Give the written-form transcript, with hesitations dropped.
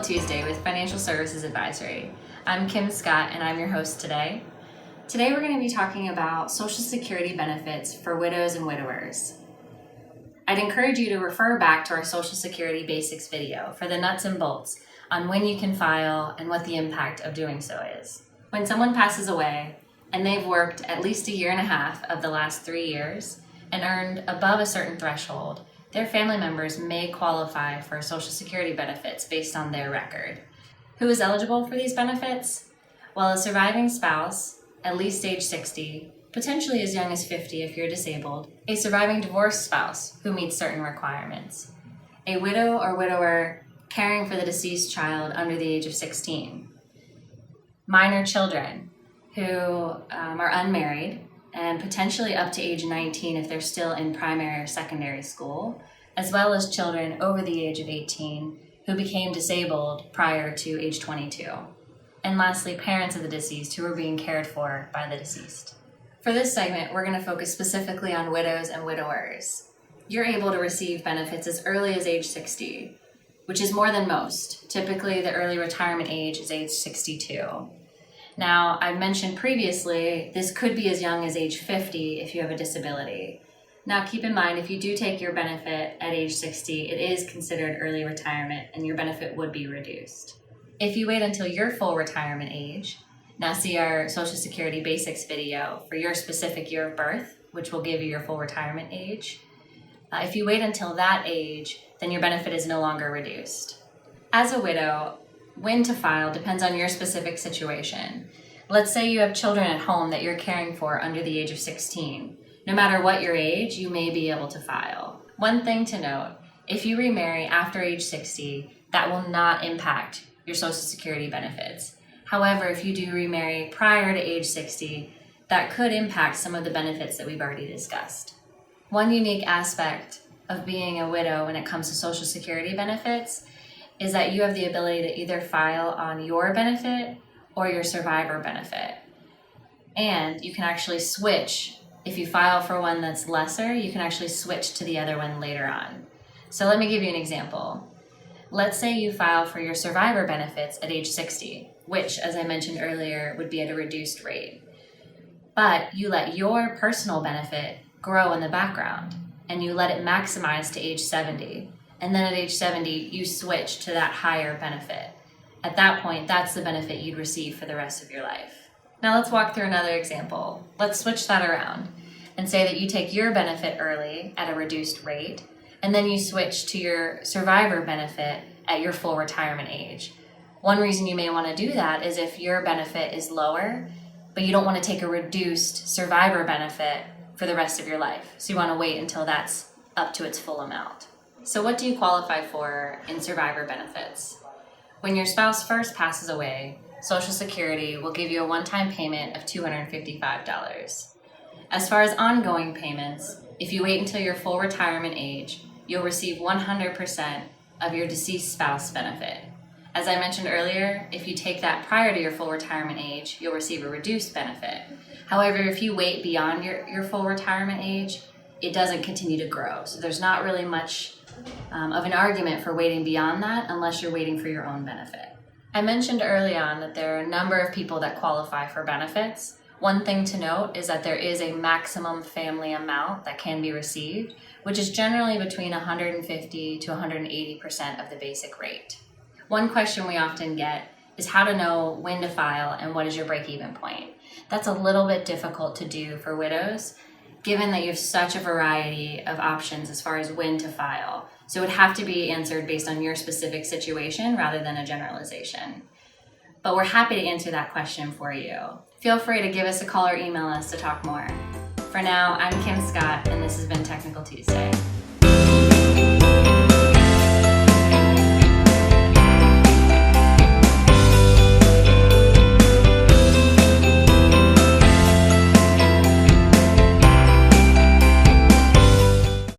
Tuesday with Financial Services Advisory. I'm Kim Scott and I'm your host today. Today we're going to be talking about Social Security benefits for widows and widowers. I'd encourage you to refer back to our Social Security Basics video for the nuts and bolts on when you can file and what the impact of doing so is. When someone passes away and they've worked at least a year and a half of the last 3 years and earned above a certain threshold, their family members may qualify for Social Security benefits based on their record. Who is eligible for these benefits? Well, a surviving spouse, at least age 60, potentially as young as 50 if you're disabled, a surviving divorced spouse who meets certain requirements, a widow or widower caring for the deceased child under the age of 16, minor children who are unmarried, and potentially up to age 19 if they're still in primary or secondary school, as well as children over the age of 18 who became disabled prior to age 22. And lastly, parents of the deceased who are being cared for by the deceased. For this segment, we're going to focus specifically on widows and widowers. You're able to receive benefits as early as age 60, which is more than most. Typically, the early retirement age is age 62. Now, I mentioned previously, this could be as young as age 50 if you have a disability. Now, keep in mind, if you do take your benefit at age 60, it is considered early retirement and your benefit would be reduced. If you wait until your full retirement age, now see our Social Security Basics video for your specific year of birth, which will give you your full retirement age. If you wait until that age, then your benefit is no longer reduced. As a widow, when to file depends on your specific situation. Let's say you have children at home that you're caring for under the age of 16. No matter what your age, you may be able to file. One thing to note, if you remarry after age 60, that will not impact your Social Security benefits. However, if you do remarry prior to age 60, that could impact some of the benefits that we've already discussed. One unique aspect of being a widow when it comes to Social Security benefits is that you have the ability to either file on your benefit or your survivor benefit. And you can actually switch. If you file for one that's lesser, you can actually switch to the other one later on. So let me give you an example. Let's say you file for your survivor benefits at age 60, which, as I mentioned earlier, would be at a reduced rate. But you let your personal benefit grow in the background, and you let it maximize to age 70. And then at age 70, you switch to that higher benefit. At that point, that's the benefit you'd receive for the rest of your life. Now let's walk through another example. Let's switch that around and say that you take your benefit early at a reduced rate, and then you switch to your survivor benefit at your full retirement age. One reason you may want to do that is if your benefit is lower, but you don't want to take a reduced survivor benefit for the rest of your life. So you want to wait until that's up to its full amount. So what do you qualify for in survivor benefits? When your spouse first passes away, Social Security will give you a one-time payment of $255. As far as ongoing payments, if you wait until your full retirement age, you'll receive 100% of your deceased spouse benefit. As I mentioned earlier, if you take that prior to your full retirement age, you'll receive a reduced benefit. However, if you wait beyond your full retirement age, it doesn't continue to grow. So there's not really much of an argument for waiting beyond that unless you're waiting for your own benefit. I mentioned early on that there are a number of people that qualify for benefits. One thing to note is that there is a maximum family amount that can be received, which is generally between 150 to 180% of the basic rate. One question we often get is how to know when to file and what is your break-even point. That's a little bit difficult to do for widows, given that you have such a variety of options as far as when to file. So it would have to be answered based on your specific situation rather than a generalization. But we're happy to answer that question for you. Feel free to give us a call or email us to talk more. For now, I'm Kim Scott, and this has been Technical Tuesday.